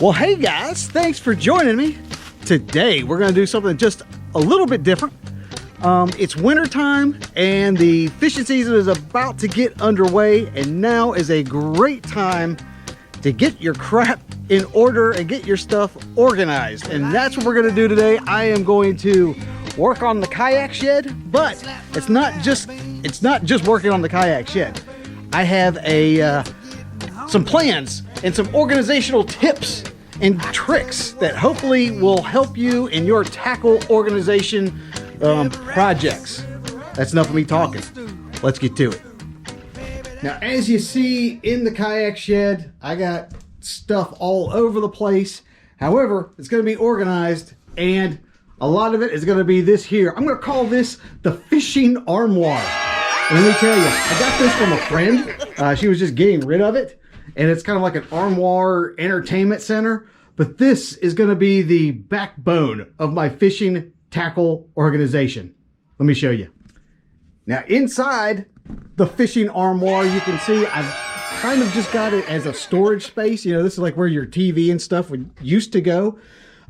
Well, hey guys, thanks for joining me. Today we're going to do something just a little bit different. It's winter time and the fishing season is about to get underway, and now is a great time to get your crap in order and get your stuff organized. And that's what we're going to do today. I am going to work on the kayak shed, but it's not just working on the kayak shed. I have some plans and some organizational tips and tricks that hopefully will help you in your tackle organization projects. That's enough of me talking. Let's get to it. Now, as you see in the kayak shed, I got stuff all over the place. However, it's going to be organized, and a lot of it is going to be this here. I'm going to call this the Fishing Armoire. And let me tell you, I got this from a friend. She was just getting rid of it, and it's kind of like an armoire entertainment center. But this is going to be the backbone of my fishing tackle organization. Let me show you. Now, inside the Fishing Armoire, you can see I've kind of just got it as a storage space. You know, this is like where your TV and stuff used to go.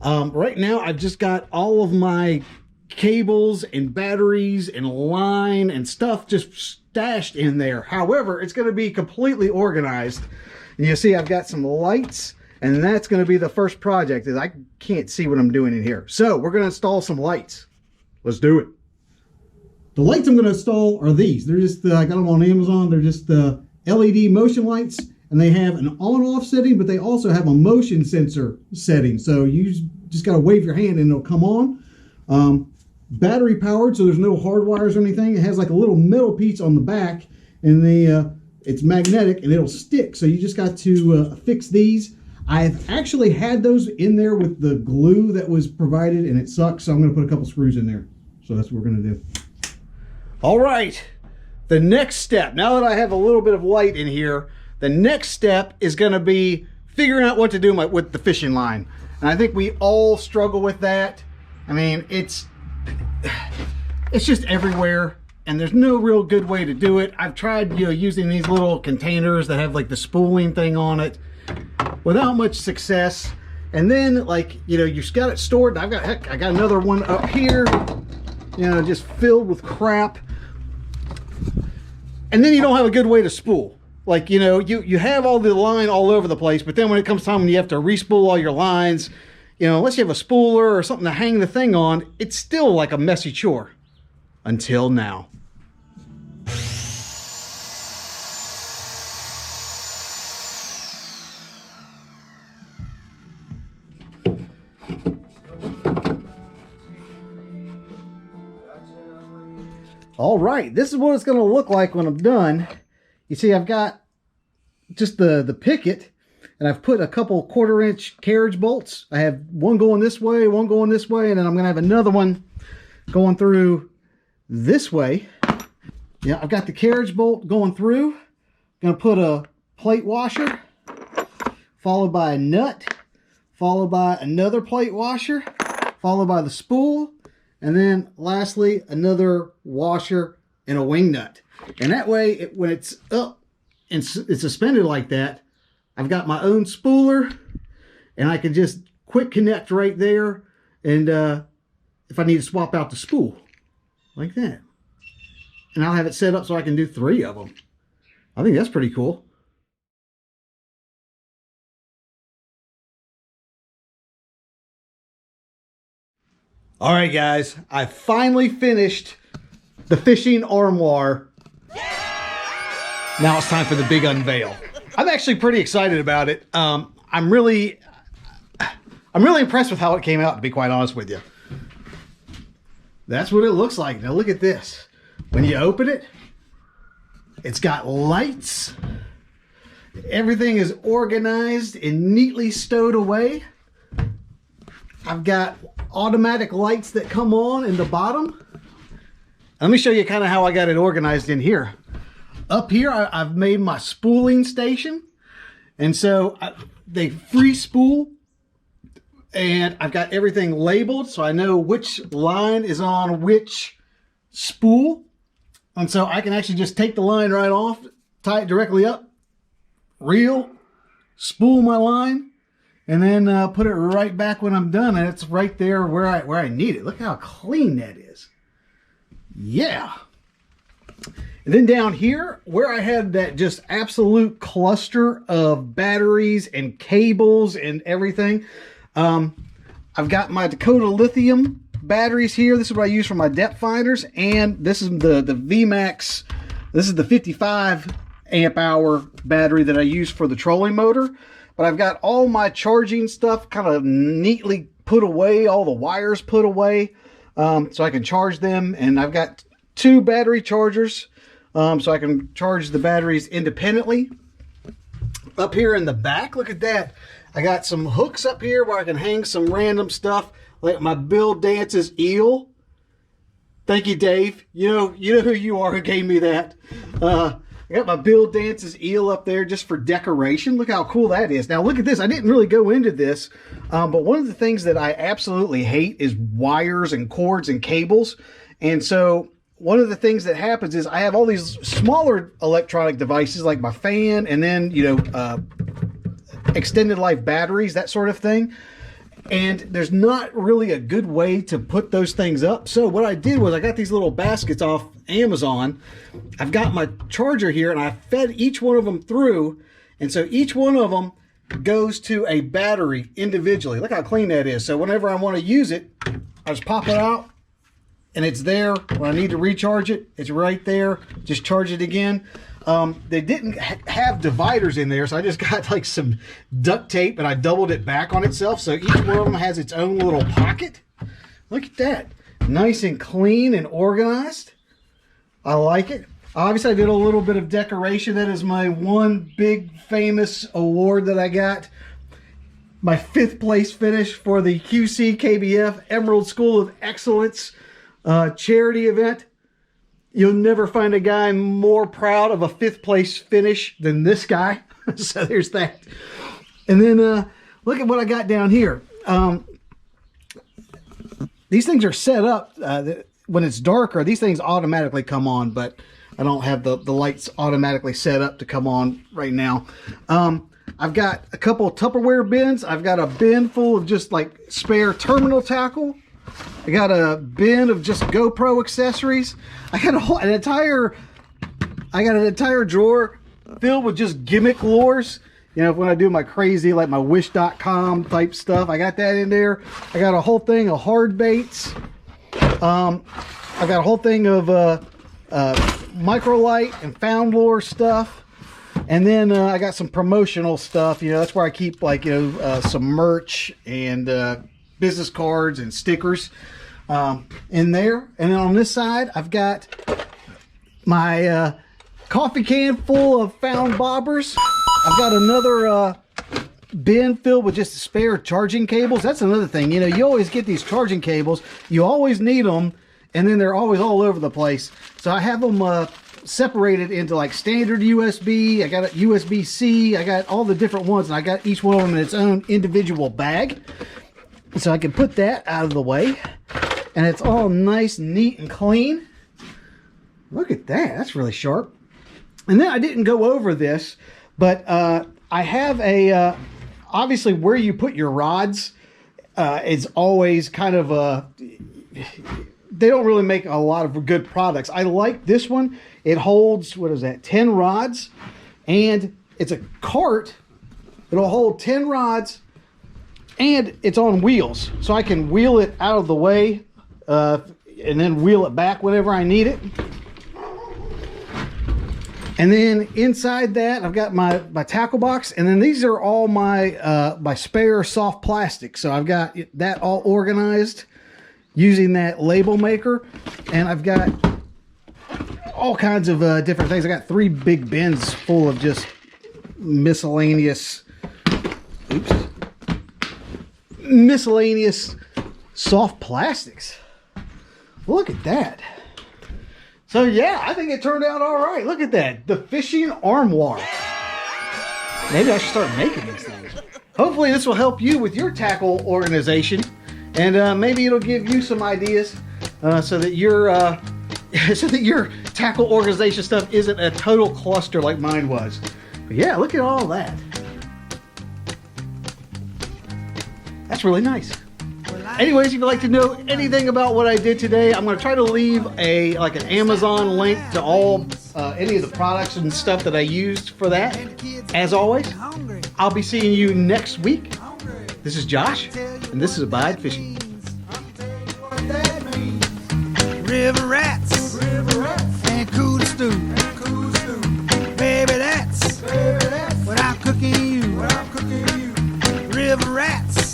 Right now, I've just got all of my cables and batteries and line and stuff just stashed in there. However, it's going to be completely organized. And you see I've got some lights, and that's going to be the first project. Is I can't see what I'm doing in here. So we're going to install some lights. Let's do it. The lights I'm going to install are these. They're just, I got them on Amazon. They're just the LED motion lights, and they have an on-off setting, but they also have a motion sensor setting. So you just got to wave your hand and it'll come on. Battery powered, so there's no hard wires or anything. It has like a little metal piece on the back, and it's magnetic and it'll stick. So you just got to fix these. I've actually had those in there with the glue that was provided, and it sucks. So I'm going to put a couple screws in there. So that's what we're going to do. All right. The next step, now that I have a little bit of light in here, the next step is going to be figuring out what to do with the fishing line. And I think we all struggle with that. I mean, it's just everywhere, and there's no real good way to do it. I've tried, using these little containers that have like the spooling thing on it without much success. And then, like, you just got it stored. I got another one up here, just filled with crap. And then you don't have a good way to spool. Like, you have all the line all over the place, but then when it comes time when you have to re-spool all your lines, unless you have a spooler or something to hang the thing on, it's still like a messy chore. Until now. All right, this is what it's going to look like when I'm done. You see, I've got just the picket, and I've put a couple 1/4-inch carriage bolts. I have one going this way, one going this way, and then I'm going to have another one going through this way. Yeah, I've got the carriage bolt going through. Going to put a plate washer, followed by a nut, followed by another plate washer, followed by the spool, and then lastly another washer and a wing nut. And that way, when it's up and it's suspended like that, I've got my own spooler, and I can just quick connect right there, and if I need to swap out the spool, like that. And I'll have it set up so I can do 3 of them. I think that's pretty cool. All right, guys, I finally finished the Fishing Armoire. Now it's time for the big unveil. I'm actually pretty excited about it. I'm really impressed with how it came out, to be quite honest with you. That's what it looks like. Now look at this. When you open it, it's got lights. Everything is organized and neatly stowed away. I've got automatic lights that come on in the bottom. Let me show you kind of how I got it organized in here. Up here, I've made my spooling station. And so they free spool. And I've got everything labeled so I know which line is on which spool. And so I can actually just take the line right off, tie it directly up, reel, spool my line, and then put it right back when I'm done, and it's right there where I need it. Look how clean that is. Yeah. And then down here, where I had that just absolute cluster of batteries and cables and everything, I've got my Dakota lithium batteries here. This is what I use for my depth finders, and this is the VMAX. This is the 55 amp hour battery that I use for the trolling motor. But I've got all my charging stuff kind of neatly put away, all the wires put away, so I can charge them. And I've got 2 battery chargers, so I can charge the batteries independently. Up here in the back, look at that. I got some hooks up here where I can hang some random stuff, like my Bill Dance's eel. Thank you, Dave. You know who you are who gave me that. I got my Bill Dance's eel up there just for decoration. Look how cool that is. Now look at this. I didn't really go into this, but one of the things that I absolutely hate is wires and cords and cables. And so one of the things that happens is I have all these smaller electronic devices like my fan, and then, extended life batteries, that sort of thing. And there's not really a good way to put those things up. So what I did was I got these little baskets off Amazon. I've got my charger here, and I fed each one of them through. And so each one of them goes to a battery individually. Look how clean that is. So whenever I want to use it, I just pop it out, and it's there. When I need to recharge it, it's right there. Just charge it again. They didn't have dividers in there, so I just got like some duct tape and I doubled it back on itself, so each one of them has its own little pocket. Look at that. Nice and clean and organized. I like it. Obviously, I did a little bit of decoration. That is my one big famous award that I got. My 5th place finish for the QC KBF Emerald School of Excellence charity event. You'll never find a guy more proud of a 5th place finish than this guy. So there's that. And then look at what I got down here. These things are set up. When it's darker, these things automatically come on, but I don't have the lights automatically set up to come on right now. I've got a couple of Tupperware bins. I've got a bin full of just like spare terminal tackle. I got a bin of just GoPro accessories. I got an entire drawer filled with just gimmick lures. You know, when I do my crazy, like my wish.com type stuff, I got that in there. I got a whole thing of hard baits. I got a whole thing of microlight and found lure stuff. And then I got some promotional stuff. You know, that's where I keep like, some merch and business cards and stickers in there. And then on this side, I've got my coffee can full of found bobbers. I've got another bin filled with just spare charging cables. That's another thing. You know, you always get these charging cables. You always need them, and then they're always all over the place. So I have them separated into like standard USB. I got a USB-C. I got all the different ones, and I got each one of them in its own individual bag. So I can put that out of the way, and it's all nice, neat, and clean. Look at that. That's really sharp. And then I didn't go over this, but I have a, obviously where you put your rods is always kind of they don't really make a lot of good products. I like this one. It holds, what is that, 10 rods, and it's a cart. It'll hold 10 rods, and it's on wheels, so I can wheel it out of the way and then wheel it back whenever I need it. And then inside that, I've got my tackle box, and then these are all my my spare soft plastic. So I've got that all organized using that label maker, and I've got all kinds of different things. I got 3 big bins full of just miscellaneous, miscellaneous soft plastics. Look at that. So yeah, I think it turned out all right. Look at that, the Fishing Armoire. Maybe I should start making these things. Hopefully this will help you with your tackle organization, and maybe it'll give you some ideas so that your tackle organization stuff isn't a total cluster like mine was. But yeah, look at all that. That's really nice. Anyways, if you'd like to know anything about what I did today, I'm going to try to leave like an Amazon link to all any of the products and stuff that I used for that. As always, I'll be seeing you next week. This is Josh, and this is Abide Fishing. River rats, and cool stew. Baby, that's what I'm cooking you. River rats.